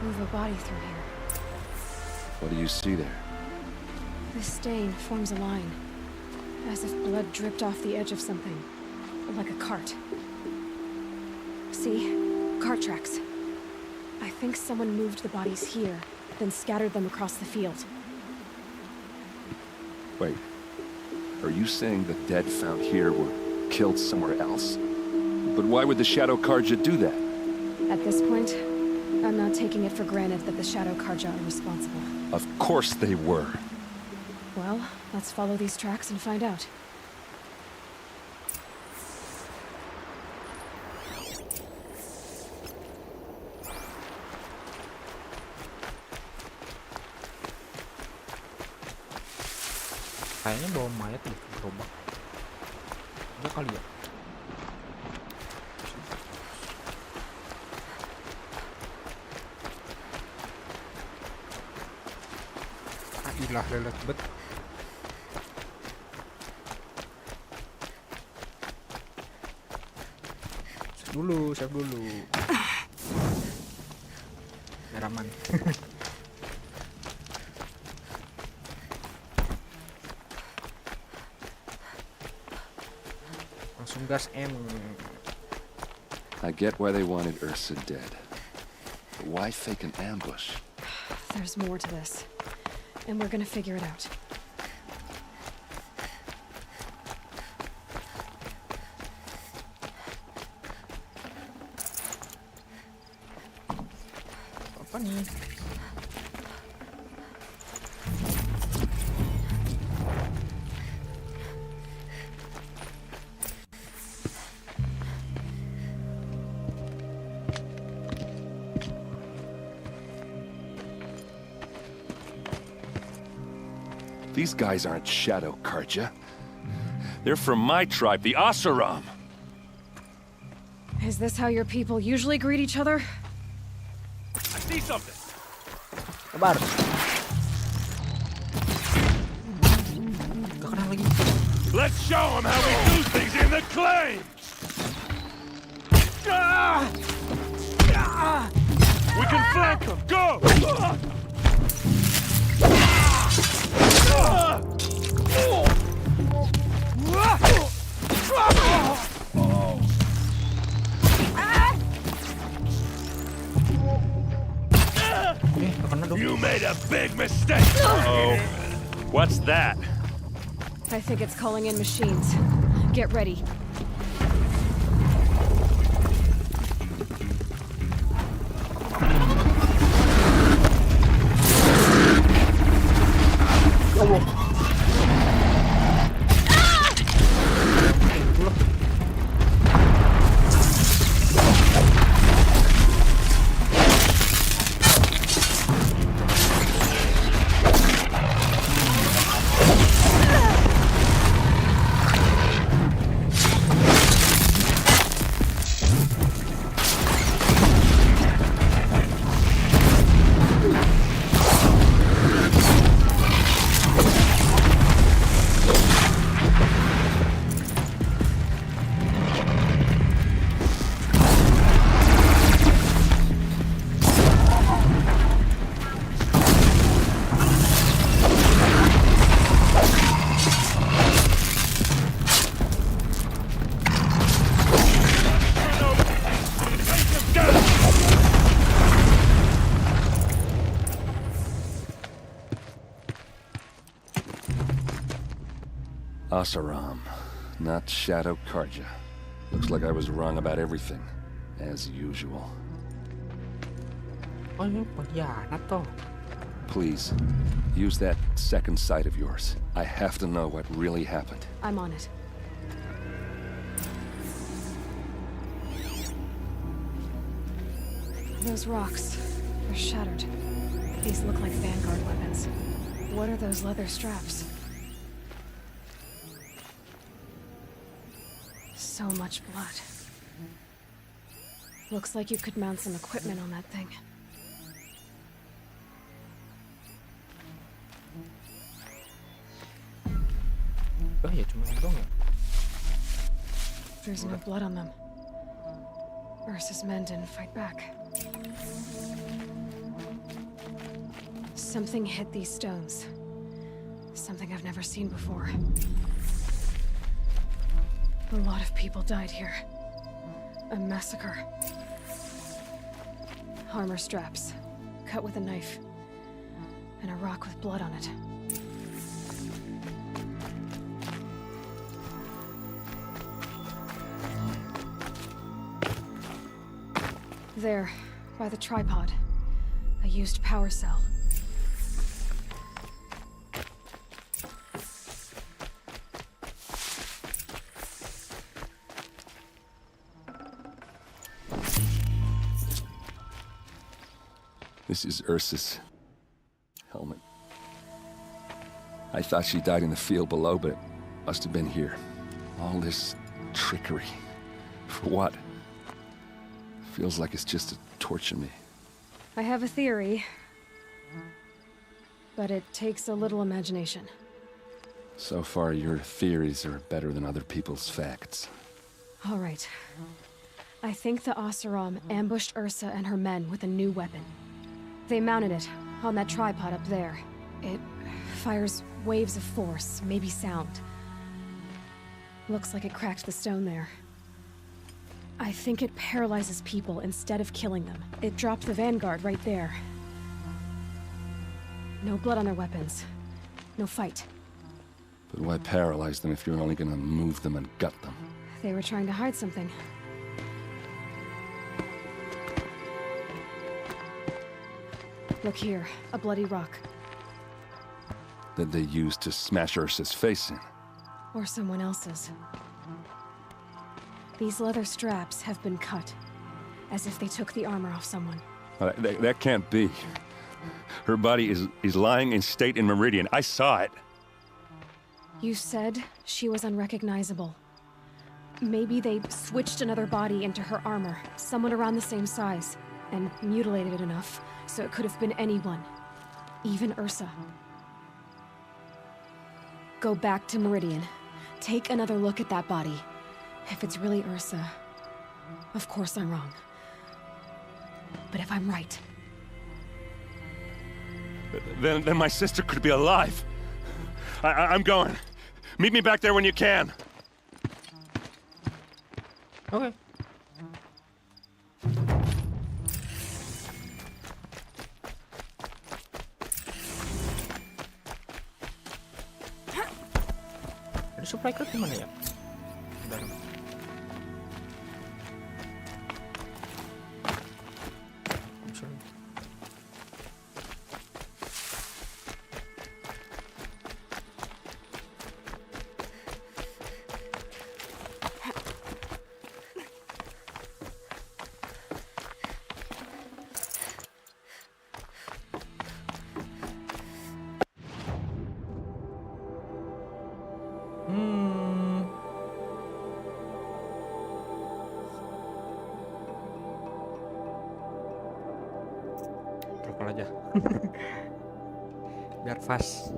S2: move a body through here?
S11: What do you see there?
S2: This stain forms a line, as if blood dripped off the edge of something, like a cart. See? Cart tracks. I think someone moved the bodies here, then scattered them across the field.
S11: Wait, are you saying the dead found here were killed somewhere else? But why would the Shadow Karja do that?
S2: At this point, I'm not taking it for granted that the Shadow Karja are responsible.
S11: Of course they were.
S2: Well, let's follow these tracks and find out.
S1: Kayaknya bawa mayat di gerobak. Enggak kali ya? Ilah lelet bet. Save dulu. Biar aman. Langsung gas M.
S11: I get why they wanted Ursa dead. But why fake an ambush?
S2: There's more to this. And we're gonna figure it out.
S1: Apa nih?
S11: These guys aren't Shadow Karja. They're from my tribe, the Asaram.
S2: Is this how your people usually greet each other?
S3: I see something.
S1: Kebar. Gak kena lagi.
S3: Let's show them how we do things in the claim. We can flank them. Go. You made a big mistake.
S10: Oh, what's that?
S2: I think it's calling in machines. Get ready.
S11: Asaram, not Shadow Karja. Looks like I was wrong about everything, as usual.
S1: Oh, ini pengkhianat toh.
S11: Please, use that second sight of yours. I have to know what really happened.
S2: I'm on it. Those rocks, they're shattered. These look like Vanguard weapons. What are those leather straps? So much blood. Looks like you could mount some equipment on that thing.
S1: Oh ya, cuma dong ya.
S2: There's no blood on them. Ursa's men didn't fight back. Something hit these stones. Something I've never seen before. A lot of people died here. A massacre. Armor straps, cut with a knife, and a rock with blood on it. There, by the tripod. A used power cell.
S11: This is Ursa's helmet. I thought she died in the field below, but it must have been here. All this trickery. For what? Feels like it's just to torture me.
S2: I have a theory. But it takes a little imagination.
S11: So far, your theories are better than other people's facts.
S2: All right. I think the Oseram ambushed Ursa and her men with a new weapon. They mounted it on that tripod up there. It fires waves of force, maybe sound. Looks like it cracked the stone there. I think it paralyzes people instead of killing them. It dropped the vanguard right there. No blood on their weapons. No fight.
S11: But why paralyze them if you're only gonna move them and gut them?
S2: They were trying to hide something. Look here, a bloody rock.
S11: That they used to smash Ursa's face in.
S2: Or someone else's. These leather straps have been cut, as if they took the armor off someone.
S11: That can't be. Her body is lying in state in Meridian. I saw it.
S2: You said she was unrecognizable. Maybe they switched another body into her armor, someone around the same size, and mutilated it enough so it could have been anyone, even Ursa. Go back to Meridian. Take another look at that body. If it's really Ursa, of course I'm wrong. But if I'm right...
S11: Then my sister could be alive. I'm going. Meet me back there when you can.
S1: Okay. Ada supply crate di mana ya? Bentar. Protokol aja. Biar fast.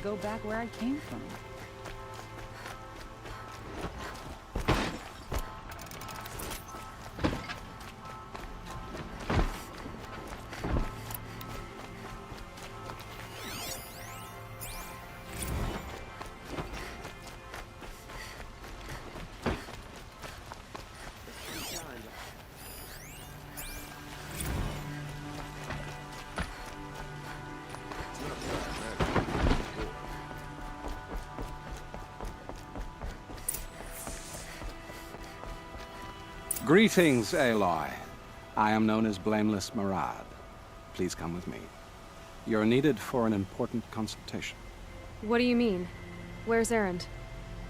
S12: go back where I came from.
S13: Greetings, Aloy. I am known as Blameless Murad. Please come with me. You're needed for an important consultation.
S2: What do you mean? Where's Erend?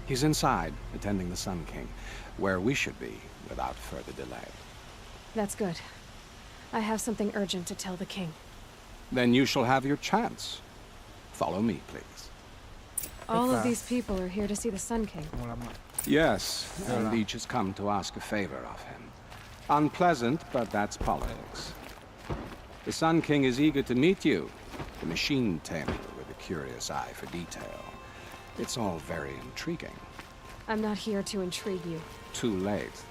S13: He's inside, attending the Sun King, where we should be without further delay.
S2: That's good. I have something urgent to tell the king.
S13: Then you shall have your chance. Follow me, please.
S2: All of these people are here to see the Sun King.
S13: Yes, and each has come to ask a favor of him. Unpleasant, but that's politics. The Sun King is eager to meet you, the machine tamer with a curious eye for detail. It's all very intriguing.
S2: I'm not here to intrigue you.
S13: Too late.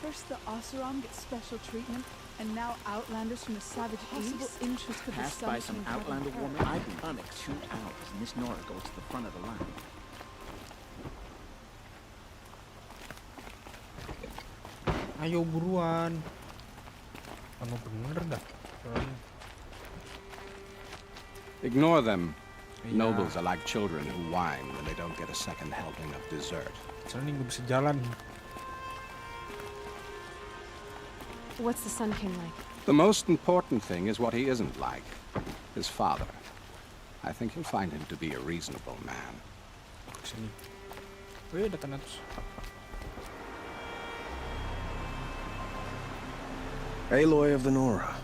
S12: First the Oseram gets special treatment, and now Outlanders from the savage possible interest with the
S14: Passed
S12: Sun
S14: by some
S12: King haven't
S14: Outlander
S12: heard.
S14: woman. I've been on it 2 hours, and this Nora goes to the front of the line.
S1: Ayo buruan. Kamu bener dah.
S13: Ignore them. Nobles are like children who whine when they don't get a second helping of dessert.
S1: Soalnya gue bisa jalan.
S2: What's the Sun King like?
S13: The most important thing is what he isn't like. His father. I think you'll find him to be a reasonable man.
S1: Sini. Wih, ada Thanatos.
S15: Aloy of the Nora.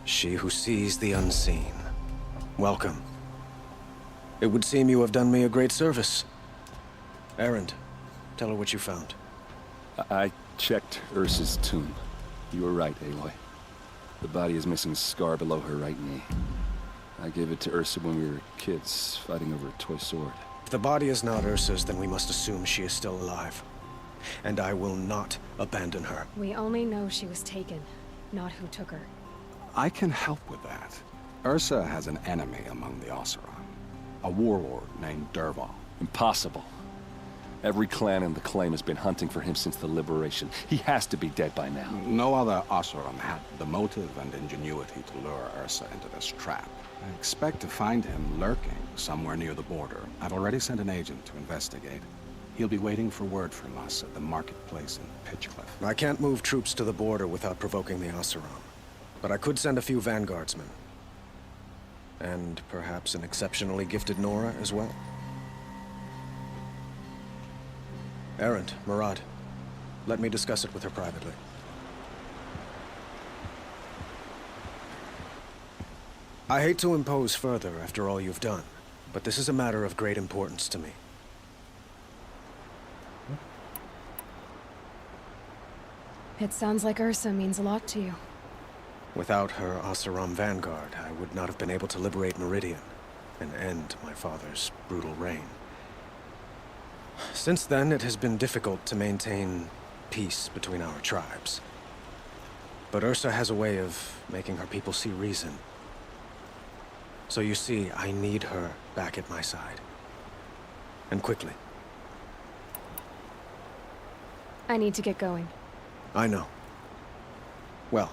S15: She who sees the unseen. Welcome. It would seem you have done me a great service. Erend, tell her what you found.
S11: I checked Ursa's tomb. You were right, Aloy. The body is missing a scar below her right knee. I gave it to Ursa when we were kids, fighting over a toy sword.
S15: If the body is not Ursa's, then we must assume she is still alive. And I will not abandon her.
S2: We only know she was taken, not who took her.
S13: I can help with that. Ursa has an enemy among the Oseram. A warlord named Dervahl.
S11: Impossible. Every clan in the claim has been hunting for him since the liberation. He has to be dead by now.
S13: No other Oseram had the motive and ingenuity to lure Ursa into this trap. I expect to find him lurking somewhere near the border. I've already sent an agent to investigate. He'll be waiting for word from us at the marketplace in Pitchcliff.
S15: I can't move troops to the border without provoking the Oseram. But I could send a few vanguardsmen. And perhaps an exceptionally gifted Nora as well. Erend, Murad, let me discuss it with her privately. I hate to impose further after all you've done, but this is a matter of great importance to me.
S2: It sounds like Ursa means a lot to you.
S15: Without her Oseram vanguard, I would not have been able to liberate Meridian and end my father's brutal reign. Since then, it has been difficult to maintain peace between our tribes. But Ursa has a way of making her people see reason. So you see, I need her back at my side. And quickly.
S2: I need to get going.
S15: I know. Well,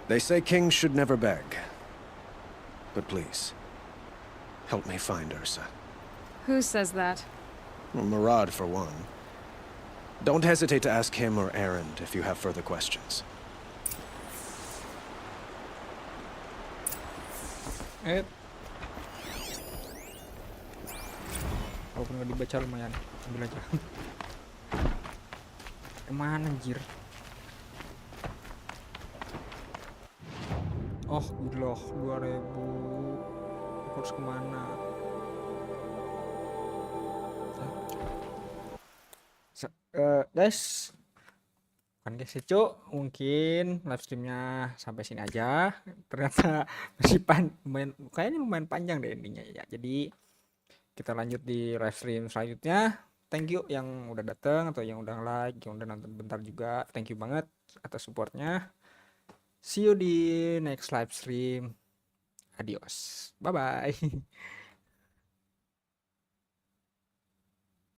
S15: they say kings should never beg. But please, help me find Ursa.
S2: Who says that?
S15: Well, Murad, for one. Don't hesitate to ask him or Erend if you have further questions.
S1: Walaupun nggak dibaca lumayan, ambil aja. Kemana anjir? Oh, gila, 2000. Harus kemana? Guys, Kan guys ya cuk, mungkin live streamnya sampai sini aja. Ternyata masih kayaknya lumayan panjang deh endingnya ya. Jadi kita lanjut di live stream selanjutnya. Thank you yang udah datang atau yang udah like, yang udah nonton bentar juga. Thank you banget atas supportnya. See you di next live stream. Adios. Bye bye.